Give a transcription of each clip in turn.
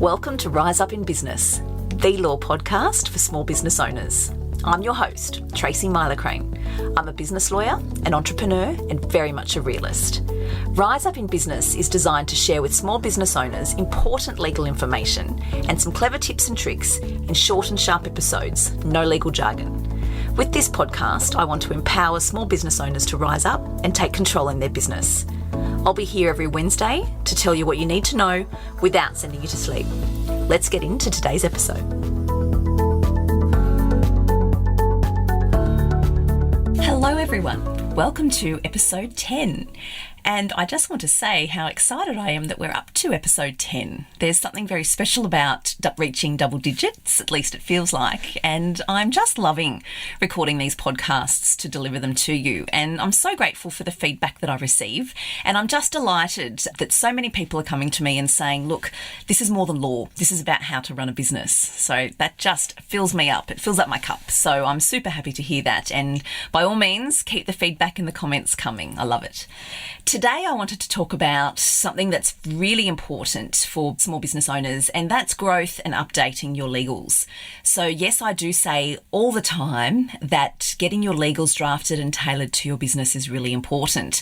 Welcome to Rise Up in Business, the law podcast for small business owners. I'm your host, Tracy Myler-Crane. I'm a business lawyer, an entrepreneur, and very much a realist. Rise Up in Business is designed to share with small business owners important legal information and some clever tips and tricks in short and sharp episodes, no legal jargon. With this podcast, I want to empower small business owners to rise up and take control in their business. I'll be here every Wednesday to tell you what you need to know without sending you to sleep. Let's get into today's episode. Hello everyone, welcome to episode 10. And I just want to say how excited I am that we're up to episode 10. There's something very special about reaching double digits, at least it feels like, and I'm just loving recording these podcasts to deliver them to you. And I'm so grateful for the feedback that I receive, and I'm just delighted that so many people are coming to me and saying, look, this is more than law. This is about how to run a business. So that just fills me up. It fills up my cup. So I'm super happy to hear that. And by all means, keep the feedback in the comments coming. I love it. Today, I wanted to talk about something that's really important for small business owners, and that's growth and updating your legals. So yes, I do say all the time that getting your legals drafted and tailored to your business is really important.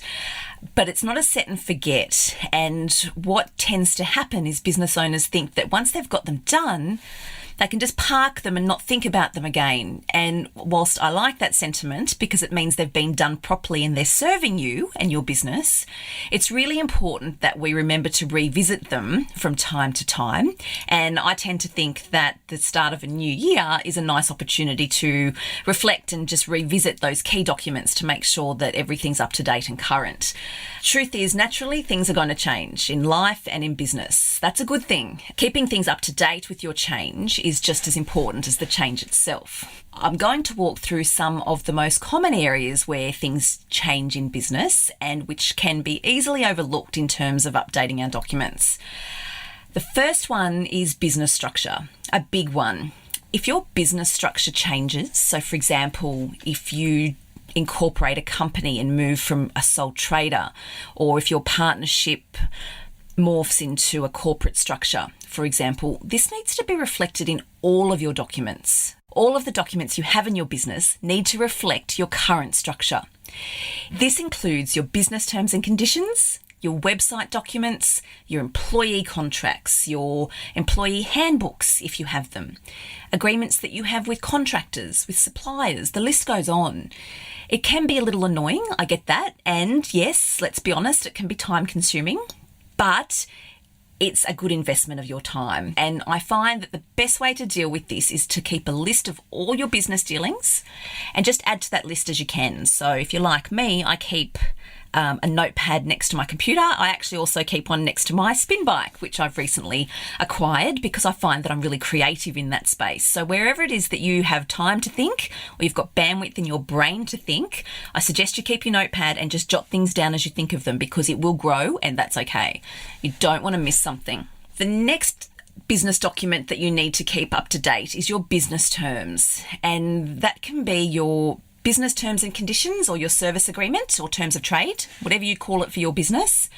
But it's not a set and forget. And what tends to happen is business owners think that once they've got them done, they can just park them and not think about them again. And whilst I like that sentiment because it means they've been done properly and they're serving you and your business, it's really important that we remember to revisit them from time to time. And I tend to think that the start of a new year is a nice opportunity to reflect and just revisit those key documents to make sure that everything's up to date and current. Truth is, naturally, things are going to change in life and in business. That's a good thing. Keeping things up to date with your change is just as important as the change itself. I'm going to walk through some of the most common areas where things change in business and which can be easily overlooked in terms of updating our documents. The first one is business structure, a big one. If your business structure changes, so for example, if you incorporate a company and move from a sole trader, or if your partnership morphs into a corporate structure, for example, this needs to be reflected in all of your documents. All of the documents you have in your business need to reflect your current structure. This includes your business terms and conditions, your website documents, your employee contracts, your employee handbooks, if you have them, agreements that you have with contractors, with suppliers, the list goes on. It can be a little annoying, I get that, and yes, let's be honest, it can be time consuming, but it's a good investment of your time. And I find that the best way to deal with this is to keep a list of all your business dealings and just add to that list as you can. So if you're like me, I keep a notepad next to my computer. I actually also keep one next to my spin bike, which I've recently acquired because I find that I'm really creative in that space. So wherever it is that you have time to think or you've got bandwidth in your brain to think, I suggest you keep your notepad and just jot things down as you think of them because it will grow and that's okay. You don't want to miss something. The next business document that you need to keep up to date is your business terms, and that can be your business terms and conditions or your service agreement or terms of trade, whatever you call it for your business.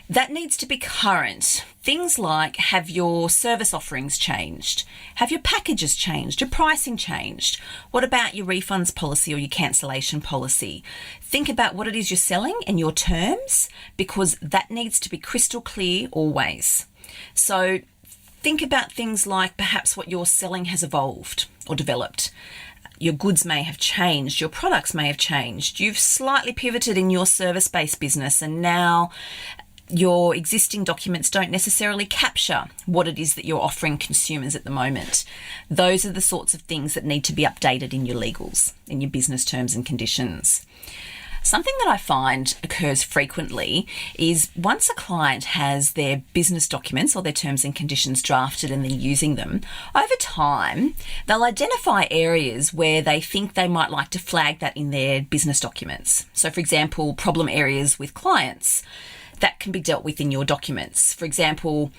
That needs to be current. Things like, have your service offerings changed? Have your packages changed? Your pricing changed? What about your refunds policy or your cancellation policy? Think about what it is you're selling and your terms, because that needs to be crystal clear always. So think about things like perhaps what you're selling has evolved or developed. Your goods may have changed, your products may have changed. You've slightly pivoted in your service-based business and now your existing documents don't necessarily capture what it is that you're offering consumers at the moment. Those are the sorts of things that need to be updated in your legals, in your business terms and conditions. Something that I find occurs frequently is once a client has their business documents or their terms and conditions drafted and they're using them, over time, they'll identify areas where they think they might like to flag that in their business documents. So for example, problem areas with clients, that can be dealt with in your documents. For example,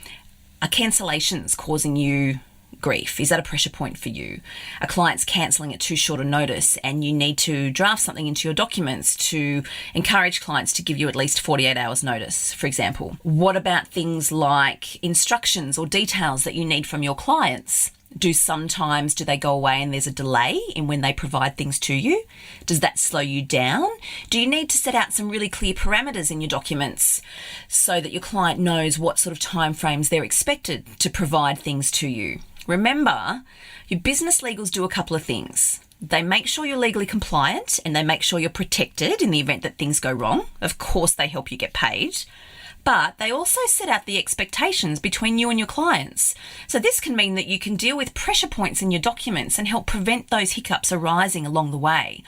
are cancellations causing you grief? Is that a pressure point for you? A client's cancelling at too short a notice and you need to draft something into your documents to encourage clients to give you at least 48 hours notice, for example. What about things like instructions or details that you need from your clients? Do they go away and there's a delay in when they provide things to you? Does that slow you down? Do you need to set out some really clear parameters in your documents so that your client knows what sort of timeframes they're expected to provide things to you? Remember, your business legals do a couple of things. They make sure you're legally compliant and they make sure you're protected in the event that things go wrong. Of course, they help you get paid. But they also set out the expectations between you and your clients. So this can mean that you can deal with pressure points in your documents and help prevent those hiccups arising along the way.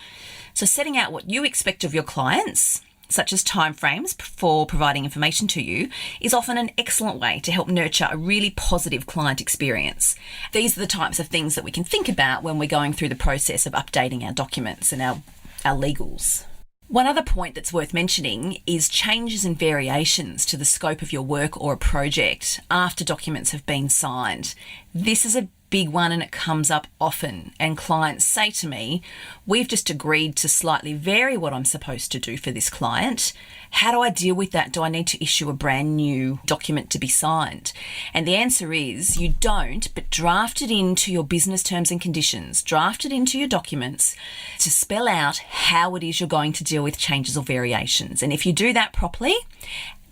So setting out what you expect of your clients, such as timeframes for providing information to you, is often an excellent way to help nurture a really positive client experience. These are the types of things that we can think about when we're going through the process of updating our documents and our legals. One other point that's worth mentioning is changes and variations to the scope of your work or a project after documents have been signed. This is a big one and it comes up often, and clients say to me, we've just agreed to slightly vary what I'm supposed to do for this client. How do I deal with that? Do I need to issue a brand new document to be signed? And the answer is you don't, but draft it into your business terms and conditions, draft it into your documents to spell out how it is you're going to deal with changes or variations. And if you do that properly,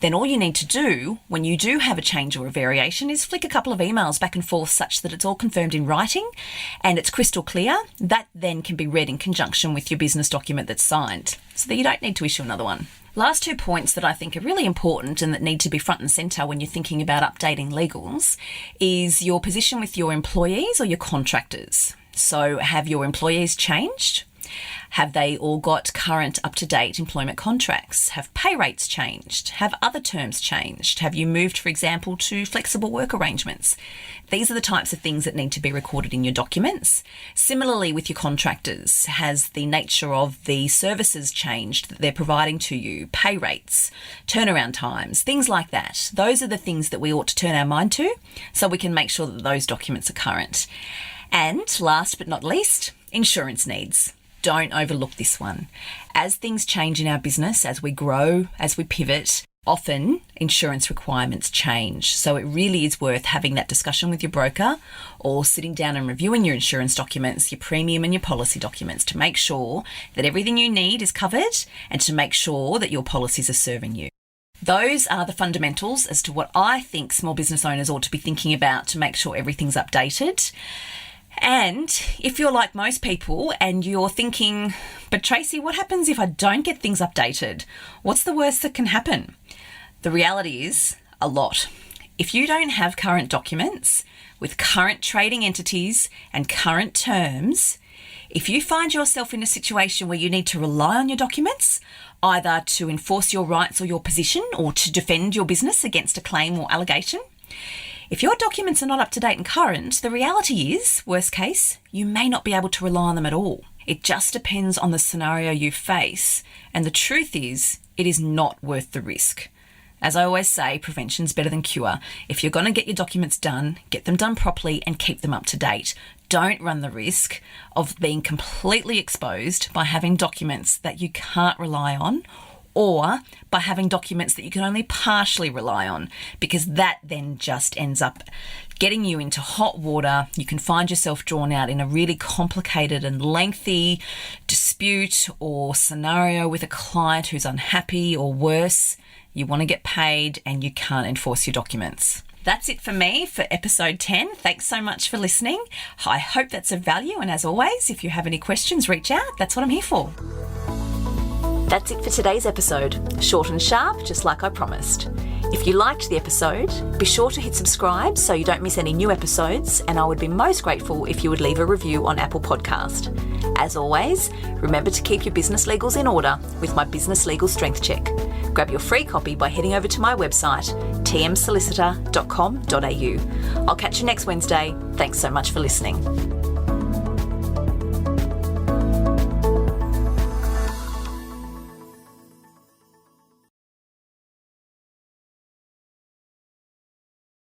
then all you need to do when you do have a change or a variation is flick a couple of emails back and forth such that it's all confirmed in writing and it's crystal clear. That then can be read in conjunction with your business document that's signed so that you don't need to issue another one. Last 2 points that I think are really important and that need to be front and centre when you're thinking about updating legals is your position with your employees or your contractors. So have your employees changed? Have they all got current up-to-date employment contracts? Have pay rates changed? Have other terms changed? Have you moved, for example, to flexible work arrangements? These are the types of things that need to be recorded in your documents. Similarly, with your contractors, has the nature of the services changed that they're providing to you? Pay rates, turnaround times, things like that. Those are the things that we ought to turn our mind to so we can make sure that those documents are current. And last but not least, insurance needs. Don't overlook this one. As things change in our business, as we grow, as we pivot, often insurance requirements change. So it really is worth having that discussion with your broker or sitting down and reviewing your insurance documents, your premium and your policy documents to make sure that everything you need is covered and to make sure that your policies are serving you. Those are the fundamentals as to what I think small business owners ought to be thinking about to make sure everything's updated. And if you're like most people and you're thinking, but Tracy, what happens if I don't get things updated? What's the worst that can happen? The reality is a lot. If you don't have current documents with current trading entities and current terms, if you find yourself in a situation where you need to rely on your documents, either to enforce your rights or your position or to defend your business against a claim or allegation, if your documents are not up to date and current, the reality is, worst case, you may not be able to rely on them at all. It just depends on the scenario you face. And the truth is, it is not worth the risk. As I always say, prevention's better than cure. If you're going to get your documents done, get them done properly and keep them up to date. Don't run the risk of being completely exposed by having documents that you can't rely on, or by having documents that you can only partially rely on, because that then just ends up getting you into hot water. You can find yourself drawn out in a really complicated and lengthy dispute or scenario with a client who's unhappy, or worse, you want to get paid and you can't enforce your documents. That's it for me for episode 10. Thanks so much for listening. I hope that's of value, and as always, if you have any questions, reach out. That's what I'm here for. That's it for today's episode. Short and sharp, just like I promised. If you liked the episode, be sure to hit subscribe so you don't miss any new episodes, and I would be most grateful if you would leave a review on Apple Podcast. As always, remember to keep your business legals in order with my Business Legal Strength Check. Grab your free copy by heading over to my website, tmsolicitor.com.au. I'll catch you next Wednesday. Thanks so much for listening.